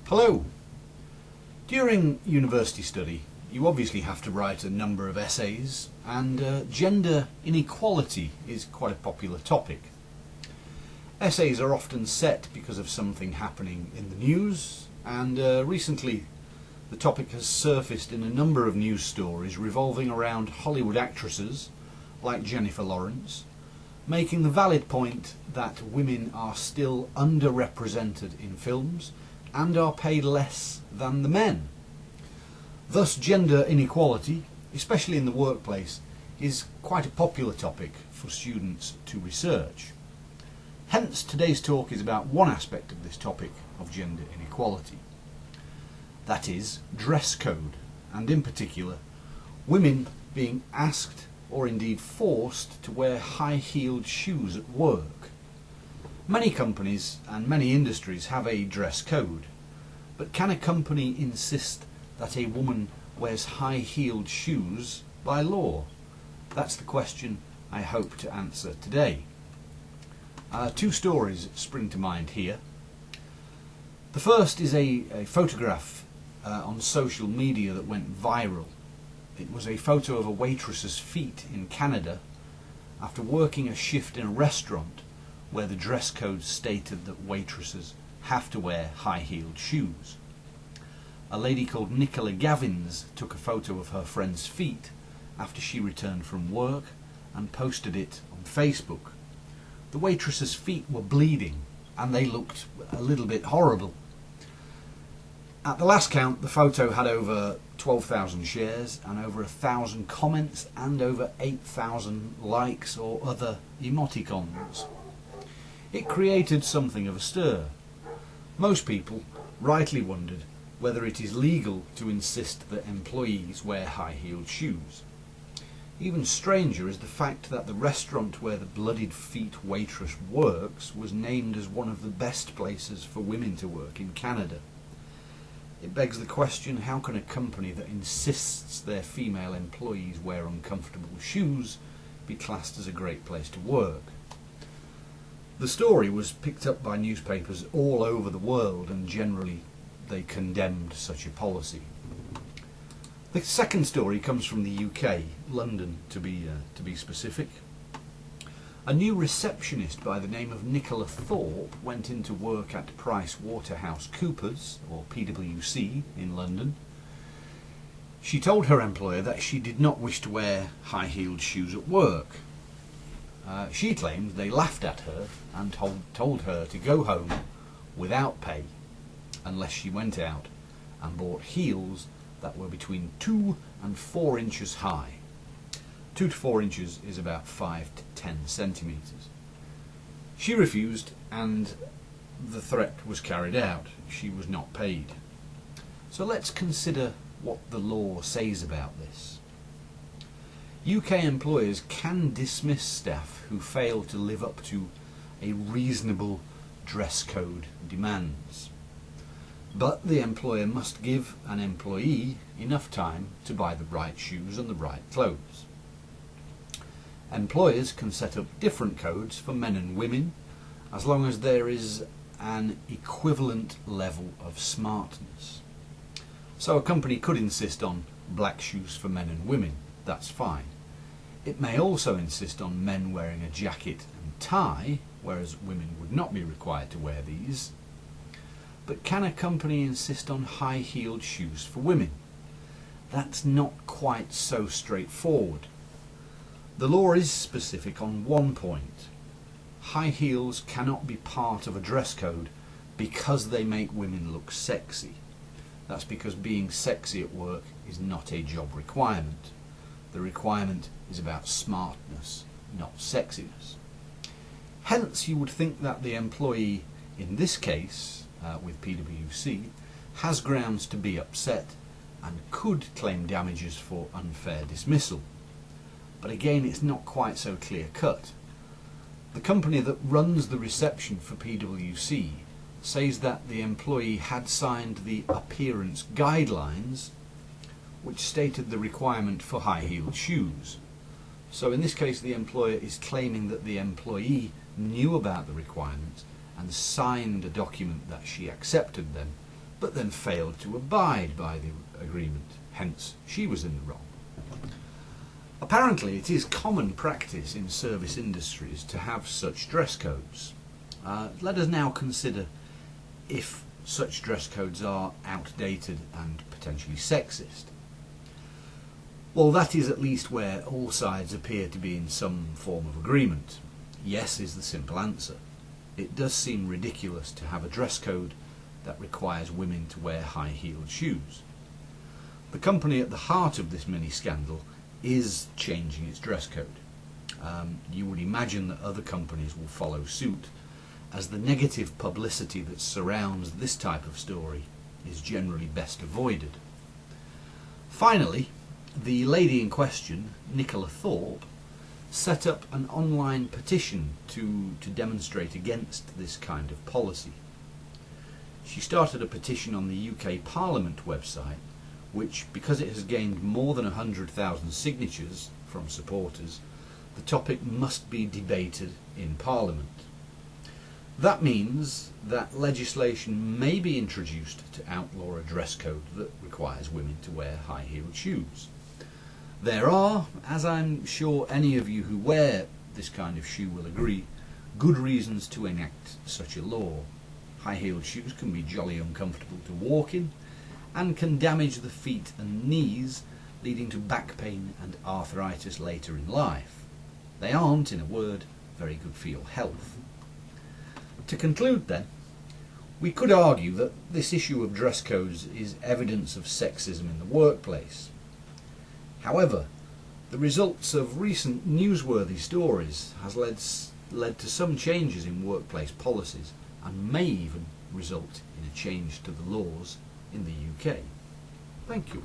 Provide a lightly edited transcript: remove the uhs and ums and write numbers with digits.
Hello! During university study you obviously have to write a number of essays, and gender inequality is quite a popular topic. Essays are often set because of something happening in the news, and recently the topic has surfaced in a number of news stories revolving around Hollywood actresses like Jennifer Lawrence, making the valid point that women are still underrepresented in films and are paid less than the men. Thus, gender inequality, especially in the workplace, is quite a popular topic for students to research. Hence, today's talk is about one aspect of this topic of gender inequality. That is, dress code, and in particular, women being asked or indeed forced to wear high-heeled shoes at work. Many companies and many industries have a dress code, but can a company insist that a woman wears high-heeled shoes by law? That's the question I hope to answer today. Two stories spring to mind here. The first is a photograph on social media that went viral. It was a photo of a waitress's feet in Canada after working a shift in a restaurant where the dress code stated that waitresses have to wear high-heeled shoes. A lady called Nicola Gavins took a photo of her friend's feet after she returned from work and posted it on Facebook. The waitress's feet were bleeding and they looked a little bit horrible. At the last count, the photo had over 12,000 shares and over 1,000 comments and over 8,000 likes or other emoticons. It created something of a stir. Most people rightly wondered whether it is legal to insist that employees wear high-heeled shoes. Even stranger is the fact that the restaurant where the bloodied feet waitress works was named as one of the best places for women to work in Canada. It begs the question, how can a company that insists their female employees wear uncomfortable shoes be classed as a great place to work? The story was picked up by newspapers all over the world, and generally they condemned such a policy. The second story comes from the UK, London to be specific. A new receptionist by the name of Nicola Thorpe went into work at PricewaterhouseCoopers, or PwC, in London. She told her employer that she did not wish to wear high-heeled shoes at work. She claimed they laughed at her and told her to go home without pay unless she went out and bought heels that were between 2 and 4 inches high. 2 to 4 inches is about 5 to 10 centimetres. She refused and the threat was carried out. She was not paid. So let's consider what the law says about this. UK employers can dismiss staff who fail to live up to a reasonable dress code demands. But the employer must give an employee enough time to buy the right shoes and the right clothes. Employers can set up different codes for men and women as long as there is an equivalent level of smartness. So a company could insist on black shoes for men and women, that's fine. It may also insist on men wearing a jacket and tie, whereas women would not be required to wear these. But can a company insist on high-heeled shoes for women? That's not quite so straightforward. The law is specific on one point. High heels cannot be part of a dress code because they make women look sexy. That's because being sexy at work is not a job requirement. The requirement is about smartness, not sexiness. Hence, you would think that the employee in this case, with PwC, has grounds to be upset and could claim damages for unfair dismissal. But again, it's not quite so clear-cut. The company that runs the reception for PwC says that the employee had signed the appearance guidelines, which stated the requirement for high-heeled shoes. So in this case, the employer is claiming that the employee knew about the requirements and signed a document that she accepted them, but then failed to abide by the agreement. Hence, she was in the wrong. Apparently, it is common practice in service industries to have such dress codes. Let us now consider if such dress codes are outdated and potentially sexist. Well, that is at least where all sides appear to be in some form of agreement. Yes is the simple answer. It does seem ridiculous to have a dress code that requires women to wear high-heeled shoes. The company at the heart of this mini-scandal is changing its dress code. You would imagine that other companies will follow suit, as the negative publicity that surrounds this type of story is generally best avoided. Finally, the lady in question, Nicola Thorpe, set up an online petition to demonstrate against this kind of policy. She started a petition on the UK Parliament website, which, because it has gained more than 100,000 signatures from supporters, the topic must be debated in Parliament. That means that legislation may be introduced to outlaw a dress code that requires women to wear high-heeled shoes. There are, as I'm sure any of you who wear this kind of shoe will agree, good reasons to enact such a law. High-heeled shoes can be jolly uncomfortable to walk in, and can damage the feet and knees, leading to back pain and arthritis later in life. They aren't, in a word, very good for your health. To conclude then, we could argue that this issue of dress codes is evidence of sexism in the workplace. However, the results of recent newsworthy stories has led to some changes in workplace policies and may even result in a change to the laws in the UK. Thank you.